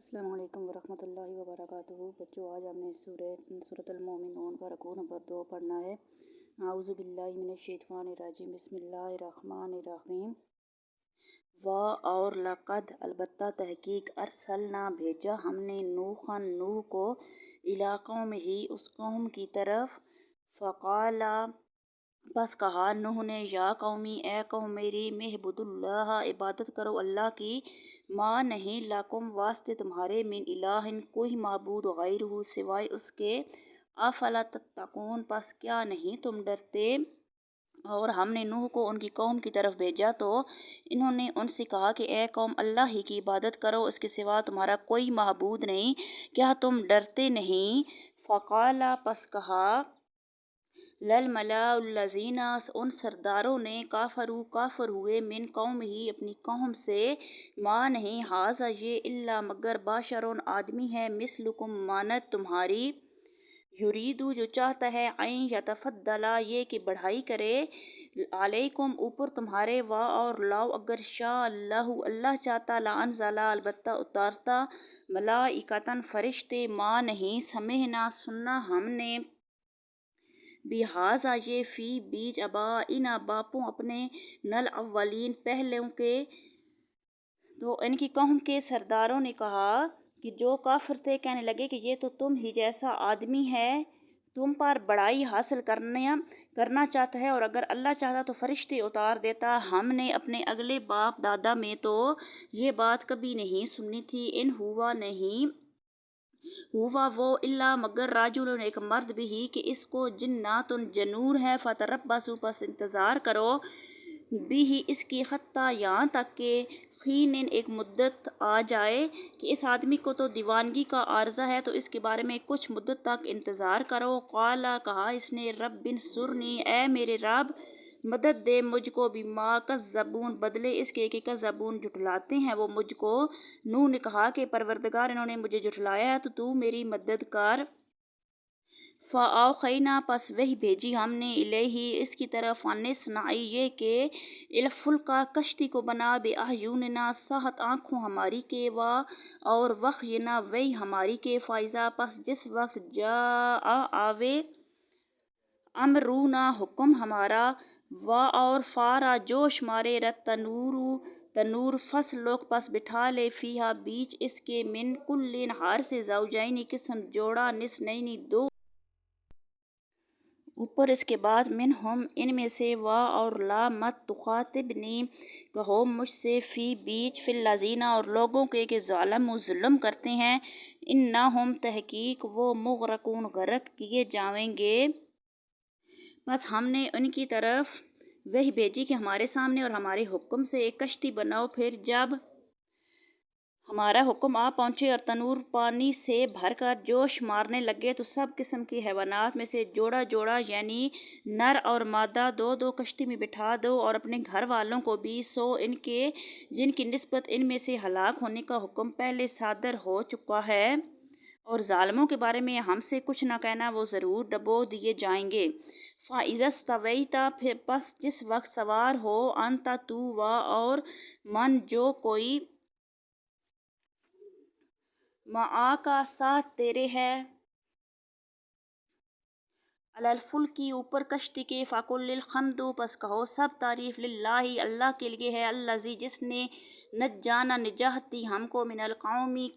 السلام علیکم ورحمۃ اللہ وبرکاتہ۔ بچوں، آج ہم نے سورۃ المومنون کا رکوع نمبر 2 پڑھنا ہے۔ اعوذ باللہ من الشیطان الرجیم، بسم اللہ الرحمن الرحیم۔ اور لقد البتہ تحقیق ارسلنا بھیجا ہم نے نوح کو الی قومہ اس قوم کی طرف، فقال بس کہا نوح نے، یا قومی اے قوم میری، اعبدوا اللہ عبادت کرو اللہ کی، ما نہیں لکم واسطے تمہارے، من الہ کوئی معبود غیرہ سوائے اس کے، افلا تتقون پس کیا نہیں تم ڈرتے۔ اور ہم نے نوح کو ان کی قوم کی طرف بھیجا تو انہوں نے ان سے کہا کہ اے قوم اللہ ہی کی عبادت کرو، اس کے سوا تمہارا کوئی معبود نہیں، کیا تم ڈرتے نہیں؟ فقال پس کہا للملأ الذین ان سرداروں نے، کافر ہوئے، من قومہ اپنی قوم سے، ما نہیں ھذا یہ، الا مگر بشر آدمی ہے، مثلکم مانت تمہاری، یریدو جو چاہتا ہے، ان یتفضل یہ کہ بڑھائی کرے، علیکم اوپر تمہارے، اور لو اگر شاء اللہ اللہ چاہتا، لانزل البتہ اتارتا، ملائکۃ فرشتے، ما نہیں سمعنا سنا ہم نے، بہذا یہ، فی بیچ آبائنا باپوں اپنے، الاولین پہلوں کے۔ تو ان کی قوم کے سرداروں نے کہا کہ جو کافر تھے، کہنے لگے کہ یہ تو تم ہی جیسا آدمی ہے، تم پر بڑائی حاصل کرنا چاہتا ہے، اور اگر اللہ چاہتا تو فرشتے اتار دیتا۔ ہم نے اپنے اگلے باپ دادا میں تو یہ بات کبھی نہیں سنی تھی، ان ہوا نہیں ہوا وہ، الا مگر رجل ایک مرد بھی، کہ اس کو جنات جنون ہے، فتربصوا پس انتظار کرو، بھی اس کی، حتیٰ یہاں تک کہ، حین ایک مدت آ جائے، کہ اس آدمی کو تو دیوانگی کا عارضہ ہے، تو اس کے بارے میں کچھ مدت تک انتظار کرو۔ قال کہا اس نے، رب انصرنی اے میرے رب مدد دے مجھ کو، بما کذبون بدلے اس کے کہ کذبون جھٹلاتے ہیں وہ مجھ کو۔ نوح نے کہا کہ پروردگار انہوں نے مجھے جھٹلایا ہے تو میری مدد کر۔ فاوحینا پس وحی بھیجی ہم نے، الیہ اس کی طرف، ان اصنع یہ کہ، الفلک کشتی کو بنا، باعیننا سات آنکھوں ہماری کے، اور وحینا وحی ہماری کے، فاذا پس جس وقت، جاء آوے، امرنا حکم ہمارا، اور فارا جوش مارے، تنور فصلوک پس بٹھا لے، فیہا بیچ اس کے، من کل ہر سے، زوجین قسم جوڑا، نثنین دو، اوپر اس کے بعد، منہم ان میں سے، اور لا مت تخاطبنی کہو مجھ سے، فی بیچ، فی الذین اور لوگوں کے، کہ ظلموا ظلم کرتے ہیں، انہم تحقیق وہ، مغرقون غرق کیے جائیں گے۔ بس ہم نے ان کی طرف وحی بھیجی کہ ہمارے سامنے اور ہمارے حکم سے ایک کشتی بناؤ، پھر جب ہمارا حکم آ پہنچے اور تنور پانی سے بھر کر جوش مارنے لگے، تو سب قسم کے حیوانات میں سے جوڑا جوڑا، یعنی نر اور مادہ، دو دو کشتی میں بٹھا دو، اور اپنے گھر والوں کو بھی، سو ان کے جن کی نسبت ان میں سے ہلاک ہونے کا حکم پہلے صادر ہو چکا ہے، اور ظالموں کے بارے میں ہم سے کچھ نہ کہنا، وہ ضرور ڈبو دیے جائیں گے۔ فَإِذَا اسْتَوَيْتَ پس جس وقت سوار ہو، أَنْتَ تو، اور من جو کوئی، معاک ساتھ تیرے ہے، علی الفلک اوپر کشتی کے، فَقُلِ الْحَمْدُ پس کہو سب تعریف، للہ اللہ کے لیے ہے، الذی جس نے، نجانا نجات دی ہم کو، من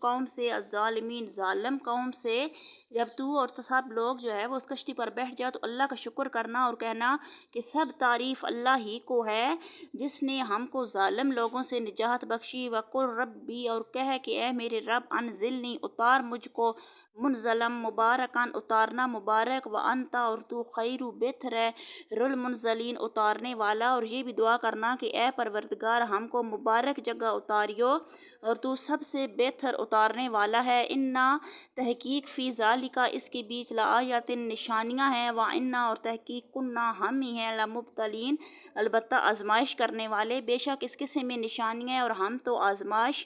قوم سے، الظالمین ظالم قوم سے۔ جب تو اور سب لوگ جو ہے وہ اس کشتی پر بیٹھ جاؤ تو اللہ کا شکر کرنا اور کہنا کہ سب تعریف اللہ ہی کو ہے، جس نے ہم کو ظالم لوگوں سے نجات بخشی۔ وقل ربی اور کہہ کہ اے میرے رب، انزلنی اتار مجھ کو، منزلم مبارکان اتارنا مبارک، وانت اور تو، خیر بہتر ہے، المنزلین اتارنے والا، اور یہ بھی دعا کرنا کہ اے پروردگار ہم کو مبارک جگہ اتاریو، اور تو سب سے بہتر اتارنے والا ہے۔ انا تحقیق، فی ذالک اس کے بیچ، لآیات نشانیاں ہیں، وانا اور تحقیق، کنا ہم ہی ہیں، لمبتلین البتہ آزمائش کرنے والے، بے شک اس قصے میں نشانیاں ہیں اور ہم تو آزمائش